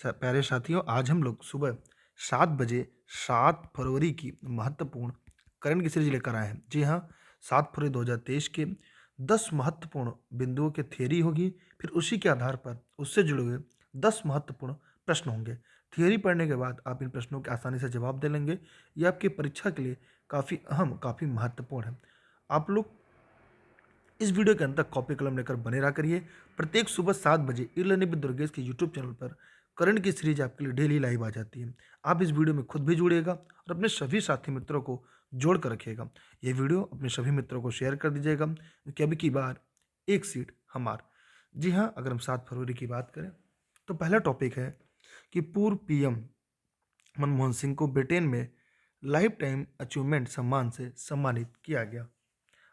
प्यारे साथियों, आज हम लोग सुबह 7 बजे 7 फरवरी की महत्वपूर्ण करंट की सीरीज लेकर आए हैं। जी हाँ, 7 फरवरी 2023 के 10 महत्वपूर्ण बिंदुओं की थियरी होगी। फिर उसी के आधार पर उससे जुड़े हुए 10 महत्वपूर्ण प्रश्न होंगे। थियरी पढ़ने के बाद आप इन प्रश्नों के आसानी से जवाब दे लेंगे। ये आपकी परीक्षा के लिए काफ़ी अहम, काफ़ी महत्वपूर्ण है। आप लोग इस वीडियो के अंत तक कॉपी कलम लेकर बने रहा करिए। प्रत्येक सुबह 7 बजे ई लर्निंग विद दुर्गेश के यूट्यूब चैनल पर करंट की सीरीज आपके लिए डेली लाइव आ जाती है। आप इस वीडियो में खुद भी जुड़िएगा और अपने सभी साथी मित्रों को जोड़ कर रखिएगा। ये वीडियो अपने सभी मित्रों को शेयर कर दीजिएगा, क्योंकि अभी की बार एक सीट हमार। जी हाँ, अगर हम 7 फरवरी की बात करें तो पहला टॉपिक है कि पूर्व पीएम मनमोहन सिंह को ब्रिटेन में लाइफ टाइम अचीवमेंट सम्मान से सम्मानित किया गया।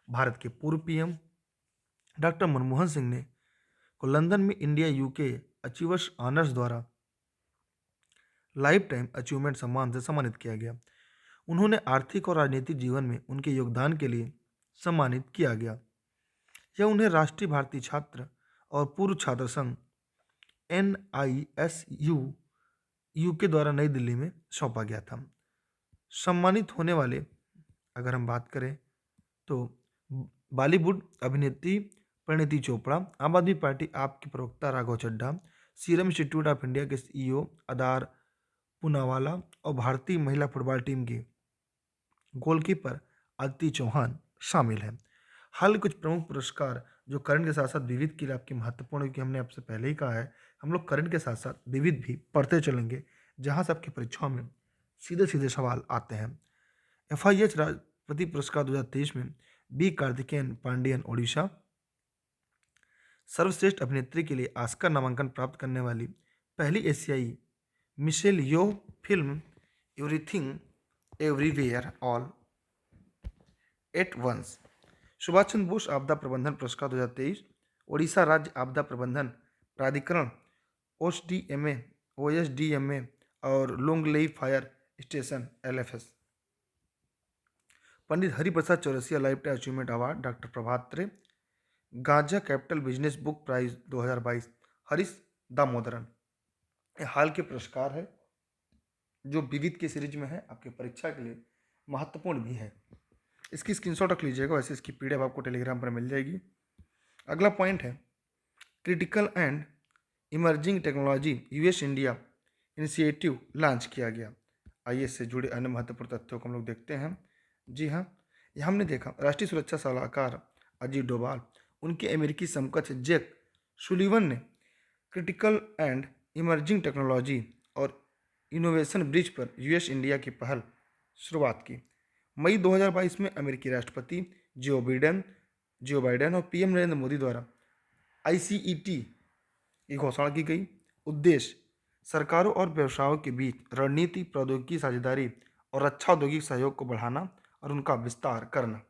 भारत के पूर्व पीएम डॉक्टर मनमोहन सिंह ने को लंदन में इंडिया यूके अचीवर्स ऑनर्स द्वारा लाइफ टाइम अचीवमेंट सम्मान से सम्मानित किया गया। उन्होंने आर्थिक और राजनीतिक जीवन में उनके योगदान के लिए सम्मानित किया गया। यह उन्हें राष्ट्रीय भारतीय छात्र और पूर्व छात्र संघ NISU यूके द्वारा नई दिल्ली में सौंपा गया था। सम्मानित होने वाले अगर हम बात करें तो बॉलीवुड अभिनेत्री परिणीति चोपड़ा, आम आदमी पार्टी आप के प्रवक्ता Raghav Chadha, Serum Institute of India के CEO अदार पूनावाला और भारतीय महिला फुटबॉल टीम की गोलकीपर अदिति चौहान शामिल हैं। हाल कुछ प्रमुख पुरस्कार जो करंट के साथ साथ विविध के लिए आपके महत्वपूर्ण, क्योंकि हमने आपसे पहले ही कहा है हम लोग करंट के साथ साथ विविध भी पढ़ते चलेंगे, जहां से आपकी परीक्षाओं में सीधे सीधे सवाल आते हैं। FIH राष्ट्रपति पुरस्कार 2023 में बी कार्तिकेयन पांडियन ओडिशा, सर्वश्रेष्ठ अभिनेत्री के लिए ऑस्कर नामांकन प्राप्त करने वाली पहली एशियाई Michelle Yeoh, film everything everywhere all at once. Subhash Chandra Bose आपदा प्रबंधन पुरस्कार 2023, ओडिशा राज्य आपदा प्रबंधन प्राधिकरण OSDMA और Lunglei fire station LFS। Pandit Hariprasad Chaurasia life time achievement award doctor Prabhat त्रे, Gaja capital business book prize 2022 Harish Damodaran. ये हाल के पुरस्कार है जो विविध की सीरीज में है, आपके परीक्षा के लिए महत्वपूर्ण भी है। इसकी स्क्रीनशॉट रख लीजिएगा, वैसे इसकी PDF आपको टेलीग्राम पर मिल जाएगी। अगला पॉइंट है critical and emerging technology US India initiative launch किया गया। आइए इससे जुड़े अन्य महत्वपूर्ण तथ्यों को हम लोग देखते हैं। जी हाँ, यह हमने देखा राष्ट्रीय सुरक्षा सलाहकार अजीत डोभाल, उनके अमेरिकी समकक्ष जैक सुलिवन ने क्रिटिकल एंड इमर्जिंग टेक्नोलॉजी और इनोवेशन ब्रिज पर US इंडिया की पहल शुरुआत की। मई 2022 में अमेरिकी राष्ट्रपति जो बाइडेन और PM नरेंद्र मोदी द्वारा ICET की घोषणा की गई। उद्देश्य सरकारों और व्यवसायों के बीच रणनीति, प्रौद्योगिकी साझेदारी और रक्षा औद्योगिक सहयोग को बढ़ाना और उनका विस्तार करना।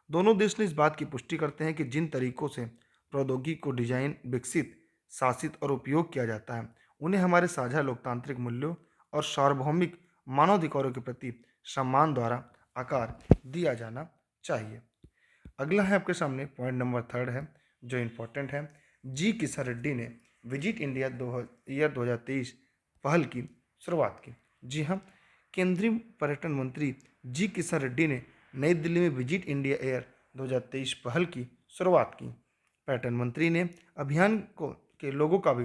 दोनों देश ने इस बात की पुष्टि करते हैं कि जिन तरीकों से प्रौद्योगिकी को डिजाइन, विकसित, शासित और उपयोग किया जाता है, उन्हें हमारे साझा लोकतांत्रिक मूल्यों और सार्वभौमिक मानवाधिकारों के प्रति सम्मान द्वारा आकार दिया जाना चाहिए। अगला है आपके सामने पॉइंट नंबर 3 है जो इम्पोर्टेंट है। जी किशन रेड्डी ने विजिट इंडिया 2023 पहल की शुरुआत की। जी हाँ, केंद्रीय पर्यटन मंत्री जी किशन रेड्डी ने नई दिल्ली में विजिट इंडिया एयर 2023 पहल की शुरुआत की। पर्यटन मंत्री ने अभियान को के लोगों का भी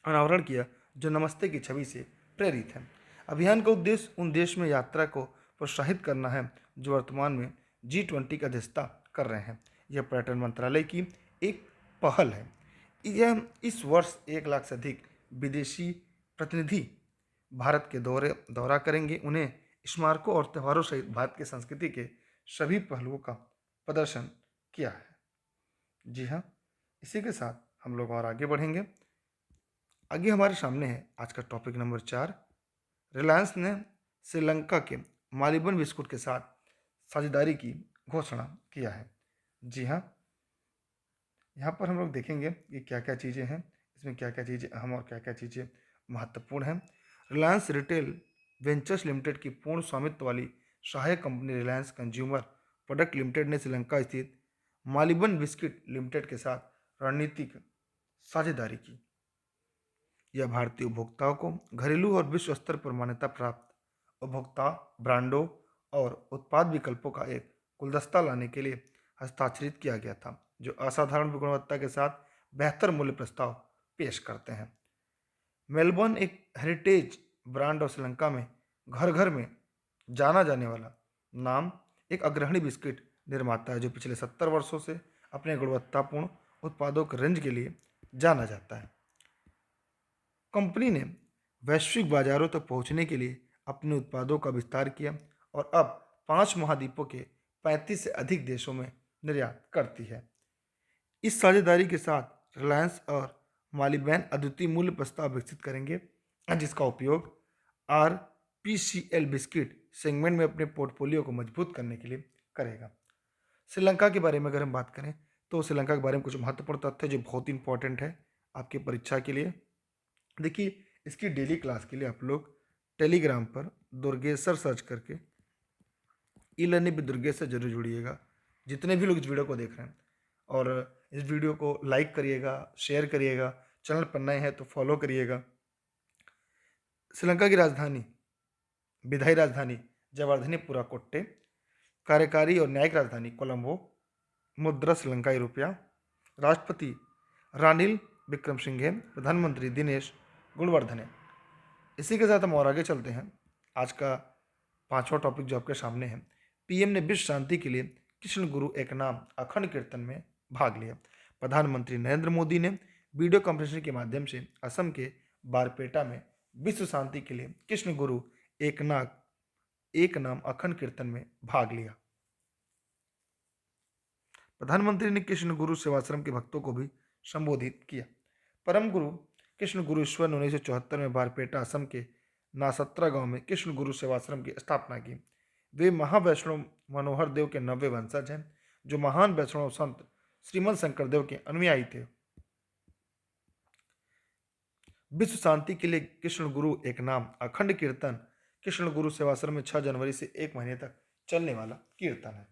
अनावरण किया जो नमस्ते की छवि से प्रेरित है। अभियान का उद्देश्य उन देश में यात्रा को प्रोत्साहित करना है जो वर्तमान में G20 की अध्यक्षता कर रहे हैं। यह पर्यटन मंत्रालय की एक पहल है। यह इस वर्ष 1 लाख से अधिक विदेशी प्रतिनिधि भारत के दौरा करेंगे। उन्हें स्मारकों और त्योहारों सहित भारत की संस्कृति के सभी पहलुओं का प्रदर्शन किया है। जी हाँ, इसी के साथ हम लोग और आगे बढ़ेंगे। आगे हमारे सामने है आज का टॉपिक नंबर 4। रिलायंस ने श्रीलंका के मालिबन बिस्कुट के साथ साझेदारी की घोषणा किया है। जी हाँ, यहाँ पर हम लोग देखेंगे कि क्या क्या चीज़ें हैं, इसमें क्या क्या चीज़ें अहम और क्या क्या चीज़ें महत्वपूर्ण हैं। रिलायंस रिटेल वेंचर्स लिमिटेड की पूर्ण स्वामित्व वाली सहायक company Reliance consumer product limited ने श्रीलंका स्थित मालिबन बिस्किट लिमिटेड के साथ रणनीतिक साझेदारी की। यह भारतीय उपभोक्ताओं को घरेलू और विश्व स्तर पर मान्यता प्राप्त उपभोक्ता ब्रांडों और उत्पाद विकल्पों का एक गुलदस्ता लाने के लिए हस्ताक्षरित किया गया था, जो असाधारण गुणवत्ता के साथ बेहतर मूल्य प्रस्ताव पेश करते हैं। मेलबर्न एक हेरिटेज ब्रांड और श्रीलंका में घर घर में जाना जाने वाला नाम, एक अग्रणी बिस्किट निर्माता है जो पिछले 70 वर्षों से अपने गुणवत्तापूर्ण उत्पादों के रेंज के लिए जाना जाता है। कंपनी ने वैश्विक बाजारों तक पहुंचने के लिए अपने उत्पादों का विस्तार किया और अब 5 महाद्वीपों के 35 से अधिक देशों में निर्यात करती है। इस साझेदारी के साथ रिलायंस और मालिबेन अद्वितीय मूल्य प्रस्ताव विकसित करेंगे, जिसका उपयोग आरपीसीएल बिस्किट सेगमेंट में अपने पोर्टफोलियो को मजबूत करने के लिए करेगा। श्रीलंका के बारे में अगर हम बात करें तो श्रीलंका के बारे में कुछ महत्वपूर्ण तथ्य जो बहुत इंपॉर्टेंट है आपकी परीक्षा के लिए। देखिए, इसकी डेली क्लास के लिए आप लोग टेलीग्राम पर दुर्गेश्वर सर्च करके ई लर्निंग विद दुर्गेश से जरूर जुड़िएगा, जितने भी लोग इस वीडियो को देख रहे हैं। और इस वीडियो को लाइक करिएगा, शेयर करिएगा, चैनल पर नए हैं तो फॉलो करिएगा। श्रीलंका की राजधानी, विधायी राजधानी जयवर्धनेपुरा कोट्टे, कार्यकारी और न्यायिक राजधानी कोलंबो, मुद्रा श्रीलंकाई रुपया, राष्ट्रपति रानिल विक्रमसिंघे, प्रधानमंत्री दिनेश गुणवर्धने। इसी के साथ हम और आगे चलते हैं। आज का 5वां टॉपिक जो आपके सामने है, पीएम ने विश्व शांति के लिए कृष्ण गुरु एक नाम अखंड कीर्तन में भाग लिया। प्रधानमंत्री नरेंद्र मोदी ने वीडियो कॉन्फ्रेंसिंग के माध्यम से असम के बारपेटा में विश्व शांति के लिए कृष्ण गुरु एक नाम अखंड कीर्तन में भाग लिया। प्रधानमंत्री ने कृष्ण गुरु सेवाश्रम के भक्तों को भी संबोधित किया। परम गुरु कृष्ण गुरु ईश्वर ने 1974 में बारपेटा असम के नासत्रा गांव में कृष्ण गुरु सेवाश्रम की स्थापना की। वे महावैष्णव मनोहर देव के 90 वंशज हैं, जो महान वैष्णव संत श्रीमद शंकर देव के अनुयायी थे। विश्व शांति के लिए कृष्ण गुरु एक नाम अखंड कीर्तन कृष्ण गुरु सेवाश्रम में 6 जनवरी से 1 महीने तक चलने वाला कीर्तन है।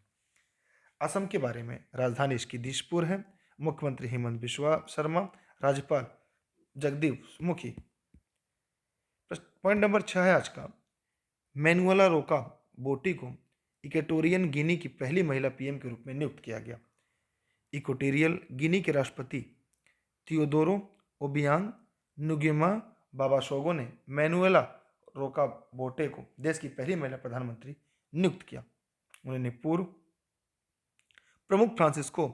असम के बारे में, राजधानी इसकी दिसपुर है, मुख्यमंत्री हेमंत बिश्वा शर्मा, राज्यपाल जगदीप मुखी। पॉइंट नंबर 6 है आज का, मैनुअला रोका बोटी को इक्वेटोरियन गिनी की पहली महिला पीएम के रूप में नियुक्त किया गया। इक्वेटोरियल गिनी के राष्ट्रपति थियोदोरो ओबियांग नुगेमा बाबासोगो ने मैनुएला रोका बोटे को देश की पहली महिला प्रधानमंत्री नियुक्त किया। उन्होंने पूर्व प्रमुख फ्रांसिस्को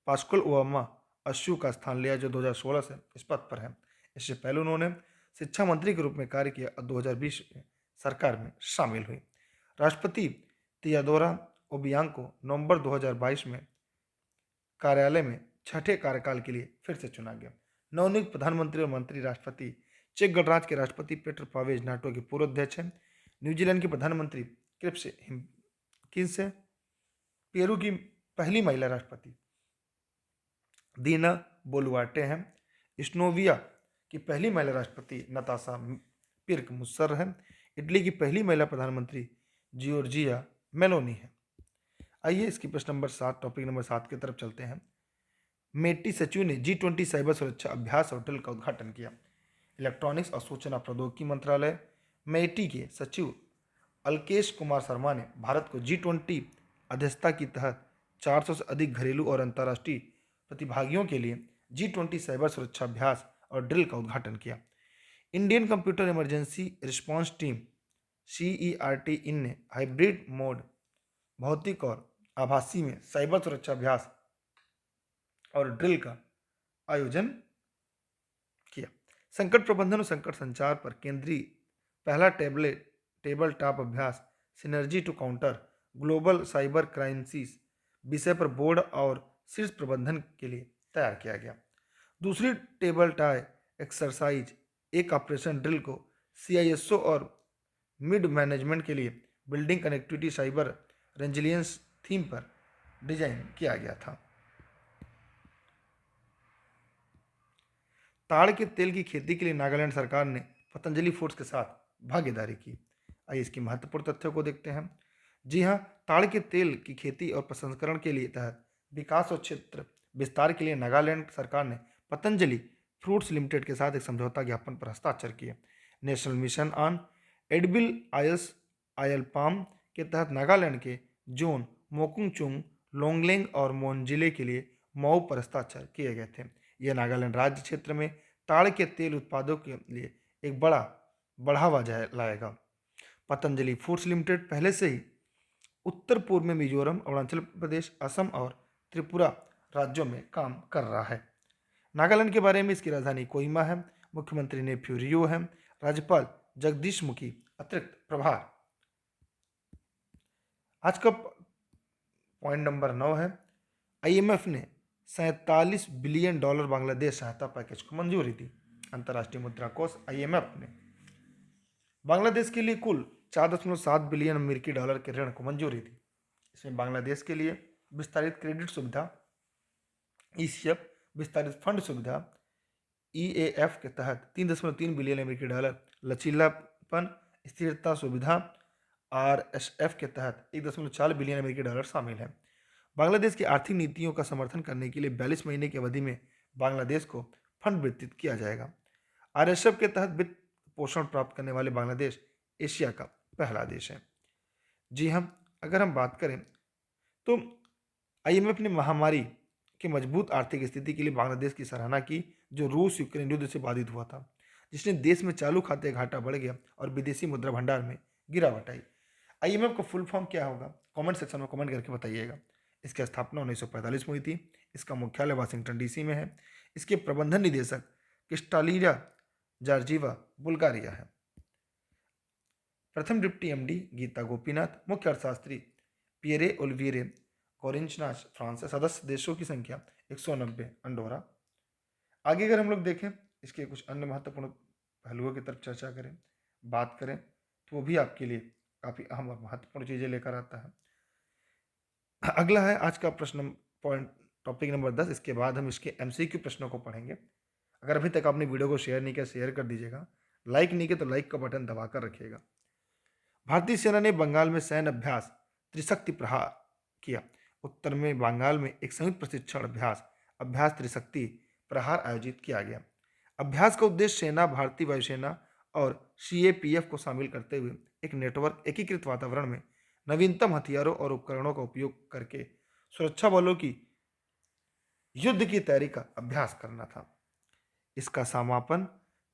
पास्कुल ओबामा अश्यू का स्थान लिया, जो 2016 से इस पद पर है। इससे पहले उन्होंने शिक्षा मंत्री के रूप में कार्य किया और 2020 में सरकार में शामिल हुई। राष्ट्रपति थियोदोरा ओबियांग को नवंबर 2022 में कार्यालय में 6ठे कार्यकाल के लिए फिर से चुना गया। नवनियुक्त प्रधानमंत्री और मंत्री राष्ट्रपति चेक गणराज्य के राष्ट्रपति पेटर पावेज नाटो के पूर्व अध्यक्ष हैं। न्यूजीलैंड के प्रधानमंत्री क्रिप्स हिम्किंस हैं। पेरू की पहली महिला राष्ट्रपति दीना बोलुआर्टे हैं। स्लोवेनिया की पहली महिला राष्ट्रपति नताशा पिर्क मुस्सर है। इटली की पहली महिला प्रधानमंत्री जियोर्जिया मेलोनी है। आइए इसकी प्रश्न नंबर 7, टॉपिक नंबर 7 की तरफ चलते हैं। मेटी सचिव ने G20 साइबर सुरक्षा अभ्यास और ड्रिल का उद्घाटन किया। इलेक्ट्रॉनिक्स और सूचना प्रौद्योगिकी मंत्रालय मेटी के सचिव अलकेश कुमार शर्मा ने भारत को G20 अध्यक्षता के तहत 400 से अधिक घरेलू और अंतर्राष्ट्रीय प्रतिभागियों के लिए G20 साइबर सुरक्षा अभ्यास और ड्रिल का उद्घाटन किया। Indian computer emergency response team CERT इन ने हाइब्रिड मोड, भौतिक और आभासी में साइबर सुरक्षा अभ्यास और ड्रिल का आयोजन किया। संकट प्रबंधन और संकट संचार पर केंद्रीय पहला टेबल टॉप अभ्यास synergy to counter global cyber crisis विषय पर बोर्ड और शीर्ष प्रबंधन के लिए तैयार किया गया। दूसरी टेबल टाई एक्सरसाइज एक ऑपरेशन ड्रिल को CISO और मिड मैनेजमेंट के लिए building connectivity cyber resilience theme पर डिजाइन किया गया था। ताड़ के तेल की खेती के लिए नागालैंड सरकार ने पतंजलि फूड्स के साथ भागीदारी की। आइए इसकी महत्वपूर्ण तथ्यों को देखते हैं। जी हाँ, ताड़ के तेल की खेती और प्रसंस्करण के लिए तहत विकास और क्षेत्र विस्तार के लिए नागालैंड सरकार ने पतंजलि फ्रूट्स लिमिटेड के साथ एक समझौता ज्ञापन पर हस्ताक्षर किए। National mission on edible oils oil palm के तहत नागालैंड के जोन मोकुंगचुंग, लोंगलेंग और मोनजिले के लिए मऊ पर हस्ताक्षर किए गए थे। यह नागालैंड राज्य क्षेत्र में ताड़ के तेल उत्पादों के लिए एक बड़ा बढ़ावा लाएगा। पतंजलि फूड्स लिमिटेड पहले से ही उत्तर पूर्व में मिजोरम, अरुणाचल प्रदेश, असम और त्रिपुरा राज्यों में काम कर रहा है। नागालैंड के बारे में इसकी राजधानी कोहिमा है, मुख्यमंत्री नेफ्यू रियो है, राज्यपाल जगदीश मुखी अतिरिक्त प्रभार। आज का पॉइंट नंबर 9 है, आईएमएफ ने $47 बिलियन बांग्लादेश सहायता पैकेज को मंजूरी दी। अंतर्राष्ट्रीय मुद्रा कोष आईएमएफ ने बांग्लादेश के लिए कुल $4.7 बिलियन अमेरिकी डॉलर के ऋण को मंजूरी दी। इसमें बांग्लादेश के लिए विस्तारित क्रेडिट सुविधा, ईसीएफ विस्तारित फंड सुविधा, ईएएफ के तहत $3.3 बिलियन अमेरिकी डॉलर लचीलापन स्थिरता सुविधा, आरएसएफ के तहत $1.4 बिलियन अमेरिकी डॉलर शामिल है। बांग्लादेश की आर्थिक नीतियों का समर्थन करने के लिए 42 महीने की अवधि में बांग्लादेश को फंड वितरित किया जाएगा। आरएसएफ के तहत वित्त पोषण प्राप्त करने वाले बांग्लादेश एशिया का पहला देश है। जी हाँ, अगर हम बात करें तो आईएमएफ ने महामारी की मजबूत आर्थिक स्थिति के लिए बांग्लादेश की सराहना की, जो रूस यूक्रेन युद्ध से बाधित हुआ था, जिसने देश में चालू खाते घाटा बढ़ गया और विदेशी मुद्रा भंडार में गिरावट आई। आईएमएफ का फुल फॉर्म क्या होगा, कमेंट सेक्शन में कमेंट करके बताइएगा। इसकी स्थापना 1945 में हुई थी। इसका मुख्यालय वाशिंगटन डीसी में है। इसके प्रबंधन निदेशक क्रिस्टालिना जॉर्जीवा बुल्गारिया है। प्रथम डिप्टी एमडी गीता गोपीनाथ, मुख्य अर्थशास्त्री पियरे ओलिविरे कोरिंचनाच फ्रांस है। सदस्य देशों की संख्या 190 अंडोरा। आगे अगर हम लोग देखें इसके कुछ अन्य महत्वपूर्ण पहलुओं की तरफ चर्चा करें, बात करें, तो वो भी आपके लिए काफ़ी अहम और महत्वपूर्ण चीज़ें लेकर आता है। अगला है आज का प्रश्न पॉइंट टॉपिक नंबर 10। इसके बाद हम इसके एमसीक्यू प्रश्नों को पढ़ेंगे। अगर अभी तक आपने वीडियो को शेयर नहीं किया, शेयर कर दीजिएगा। लाइक नहीं किया तो लाइक का बटन दबाकर रखिएगा। भारतीय सेना ने बंगाल में सैन्य अभ्यास त्रिशक्ति प्रहार किया। उत्तर में बंगाल में एक संयुक्त प्रशिक्षण अभ्यास अभ्यास त्रिशक्ति प्रहार आयोजित किया गया। अभ्यास का उद्देश्य सेना, भारतीय वायुसेना और सीएपीएफ को शामिल करते हुए एक नेटवर्क एकीकृत वातावरण में नवीनतम हथियारों और उपकरणों का उपयोग करके सुरक्षा बलों की युद्ध की तैयारी का अभ्यास करना था। इसका समापन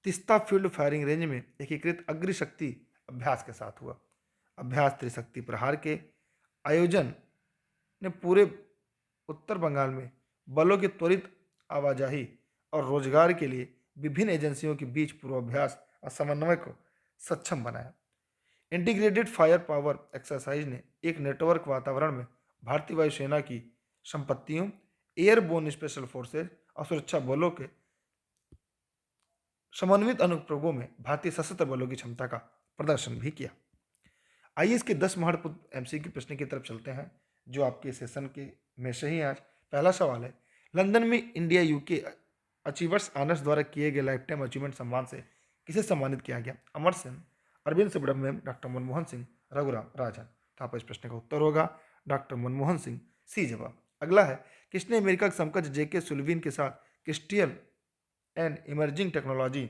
तिस्ता फील्ड फायरिंग रेंज में एकीकृत अग्निशक्ति अभ्यास के साथ हुआ। अभ्यास त्रिशक्ति प्रहार के आयोजन ने पूरे उत्तर बंगाल में बलों की त्वरित आवाजाही और रोजगार के लिए विभिन्न एजेंसियों के बीच पूर्वाभ्यास और समन्वय को सक्षम बनाया। इंटीग्रेटेड फायर पावर एक्सरसाइज ने एक नेटवर्क वातावरण में भारतीय वायुसेना की संपत्तियों, एयरबोर्न स्पेशल फोर्सेज और सुरक्षा बलों के समन्वित अनुप्रयोगों में भारतीय सशस्त्र बलों की क्षमता का प्रदर्शन भी किया। आइए इसके 10 महत्वपूर्ण एमसीक्यू प्रश्न की तरफ चलते हैं, जो आपके सेशन के में से ही आज पहला सवाल है। लंदन में इंडिया यूके अचीवर्स ऑनर्स द्वारा किए गए लाइफ टाइम अचीवमेंट सम्मान से किसे सम्मानित किया गया? अमर सेन, अरविंद सुब्रमण्यम, डॉक्टर मनमोहन सिंह, रघुराम राजन। तो आप इस प्रश्न का उत्तर होगा डॉक्टर मनमोहन सिंह, सी जवाब। अगला है, किसने अमेरिका के समकक्ष जेके सुल्लिवन के साथ क्रिस्टियल एंड इमर्जिंग टेक्नोलॉजी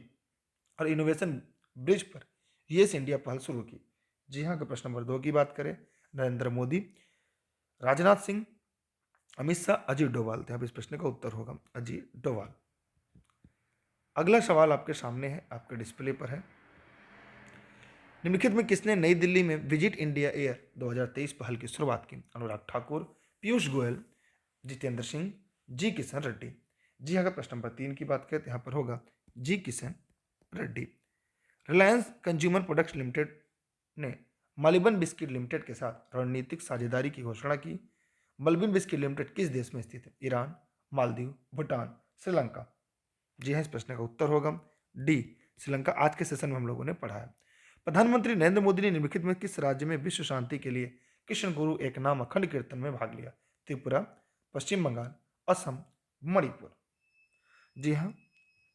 और इनोवेशन ब्रिज पर यूएस इंडिया पहल शुरू की? जी हाँ, प्रश्न नंबर 2 की बात करें, नरेंद्र मोदी, राजनाथ सिंह, अमित शाह, अजीत डोभाल। थे। अब इस प्रश्न का उत्तर होगा अजीत डोभाल। अगला सवाल आपके सामने है, आपके डिस्प्ले पर है। निम्नलिखित में किसने नई दिल्ली में विजिट इंडिया एयर 2023 पहल की शुरुआत की? अनुराग ठाकुर, पीयूष गोयल, जितेंद्र सिंह, जी किशन रेड्डी। जी अगर प्रश्न नंबर 3 की बात करें तो यहाँ पर होगा G Kishan Reddy. Reliance consumer products limited ने मालिबन बिस्किट लिमिटेड के साथ रणनीतिक साझेदारी की घोषणा की। मालिबन बिस्किट लिमिटेड किस देश में स्थित है? ईरान, मालदीव, भूटान, श्रीलंका। जी हाँ, इस प्रश्न का उत्तर होगा डी, श्रीलंका। आज के सेशन में हम लोगों ने पढ़ा है। प्रधानमंत्री नरेंद्र मोदी ने निम्नलिखित में किस राज्य में विश्व शांति के लिए कृष्ण गुरु एक नाम अखंड कीर्तन में भाग लिया? त्रिपुरा, पश्चिम बंगाल, असम, मणिपुर। जी हाँ,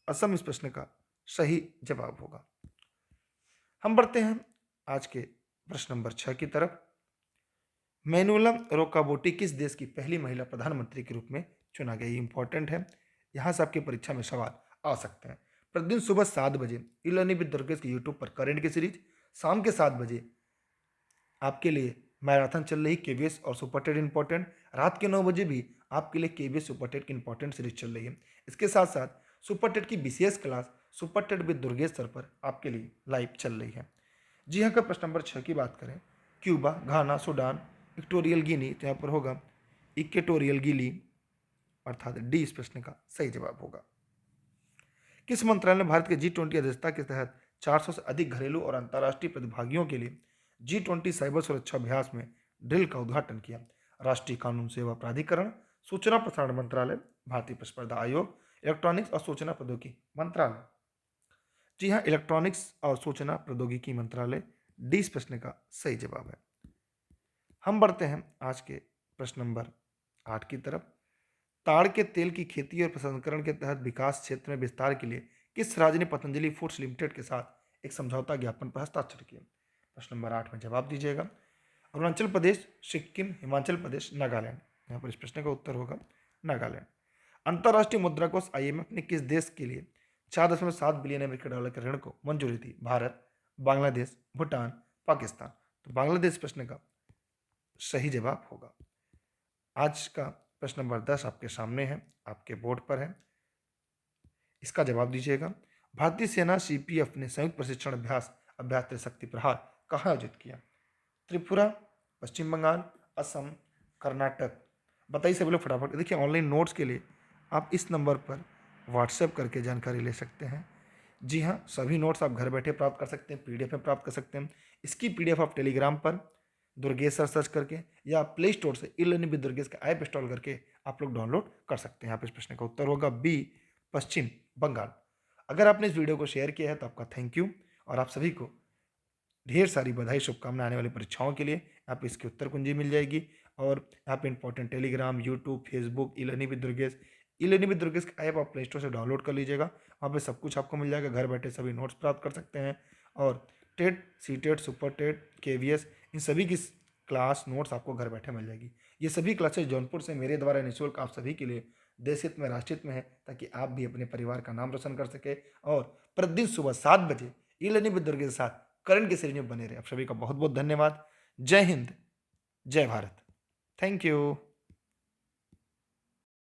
असम इस प्रश्न का सही जवाब होगा। हम बढ़ते हैं आज के प्रश्न नंबर 6 की तरफ। मैनुला रोकाबोटी किस देश की पहली महिला प्रधानमंत्री के रूप में चुना गया? ये इंपॉर्टेंट है, यहाँ से आपकी परीक्षा में सवाल आ सकते हैं। प्रतिदिन सुबह 7 बजे ई लर्निंग विद दुर्गेश के यूट्यूब पर करेंट की सीरीज, शाम के 7 बजे आपके लिए मैराथन चल रही केवीएस और सुपर टेट इंपॉर्टेंट, रात के 9 बजे भी आपके लिए केवीएस सुपर टेट की इंपॉर्टेंट सीरीज चल रही है। इसके साथ साथ सुपर टेट की BCS class super TET with Durgesh sir पर आपके लिए लाइव चल रही है। जी हाँ, का प्रश्न नंबर 6 की बात करें, क्यूबा, घाना, सूडान, इक्वेटोरियल गिनी, तो यहाँ पर होगा इक्वेटोरियल गिनी, अर्थात डी इस प्रश्न का सही जवाब होगा। किस मंत्रालय ने भारत के G20 अध्यक्षता के तहत 400 से अधिक घरेलू और अंतर्राष्ट्रीय प्रतिभागियों के लिए G20 साइबर सुरक्षा अभ्यास में ड्रिल का उद्घाटन किया? राष्ट्रीय कानून सेवा प्राधिकरण, सूचना प्रसारण मंत्रालय, भारतीय प्रतिस्पर्धा आयोग, इलेक्ट्रॉनिक्स और सूचना प्रौद्योगिकी मंत्रालय। जी हाँ, इलेक्ट्रॉनिक्स और सूचना प्रौद्योगिकी मंत्रालय, डी इस प्रश्न का सही जवाब है। हम बढ़ते हैं आज के प्रश्न नंबर 8 की तरफ। ताड़ के तेल की खेती और प्रसंस्करण के तहत विकास क्षेत्र में विस्तार के लिए किस राज्य ने पतंजलि फूड्स लिमिटेड के साथ एक समझौता ज्ञापन पर हस्ताक्षर किए? प्रश्न नंबर 8 में जवाब दीजिएगा। अरुणाचल प्रदेश, सिक्किम, हिमाचल प्रदेश, नागालैंड। यहाँ पर इस प्रश्न का उत्तर होगा नागालैंड। अंतर्राष्ट्रीय मुद्रा कोष IMF ने किस देश के लिए 4.7 बिलियन अमेरिकी डॉलर के ऋण को मंजूरी दी? भारत, बांग्लादेश, भूटान, पाकिस्तान। तो बांग्लादेश प्रश्न का सही जवाब होगा। आज का प्रश्न नंबर 10 आपके सामने है, आपके बोर्ड पर है, इसका जवाब दीजिएगा। भारतीय सेना CPF ने संयुक्त प्रशिक्षण अभ्यास त्रिशक्ति प्रहार कहाँ आयोजित किया? त्रिपुरा, पश्चिम बंगाल, असम, कर्नाटक। बताइए सभी लोग फटाफट। देखिए, ऑनलाइन नोट्स के लिए आप इस नंबर पर व्हाट्सएप करके जानकारी ले सकते हैं। जी हाँ, सभी नोट्स आप घर बैठे प्राप्त कर सकते हैं, PDF में प्राप्त कर सकते हैं। इसकी PDF आप टेलीग्राम पर दुर्गेश सर सर्च करके या प्ले स्टोर से ई लर्निंग विद दुर्गेश का ऐप इंस्टॉल करके आप लोग डाउनलोड कर सकते हैं। यहाँ पे इस प्रश्न का उत्तर होगा बी, पश्चिम बंगाल। अगर आपने इस वीडियो को शेयर किया है तो आपका थैंक यू, और आप सभी को ढेर सारी बधाई, शुभकामनाएं आने वाली परीक्षाओं के लिए। यहाँ पे इसकी उत्तर कुंजी मिल जाएगी, और यहाँ पे important Telegram, YouTube, Facebook, e learning with Durgesh, e learning with Durgesh का ऐप आप प्ले स्टोर से डाउनलोड कर लीजिएगा। वहाँ पे सब कुछ आपको मिल जाएगा, घर बैठे सभी नोट्स प्राप्त कर सकते हैं। और TET, CTET, super TET, KVS, इन सभी की क्लास नोट्स आपको घर बैठे मिल जाएगी। ये सभी क्लासेस जौनपुर से मेरे द्वारा निःशुल्क आप सभी के लिए देश हित में, राष्ट्र हित में है, ताकि आप भी अपने परिवार का नाम रोशन कर सके और प्रतिदिन सुबह 7 बजे ई लर्निंग विद दुर्गेश के साथ करंट की सीरीज में बने रहे। आप सभी का बहुत बहुत धन्यवाद। जय हिंद, जय भारत। Thank you.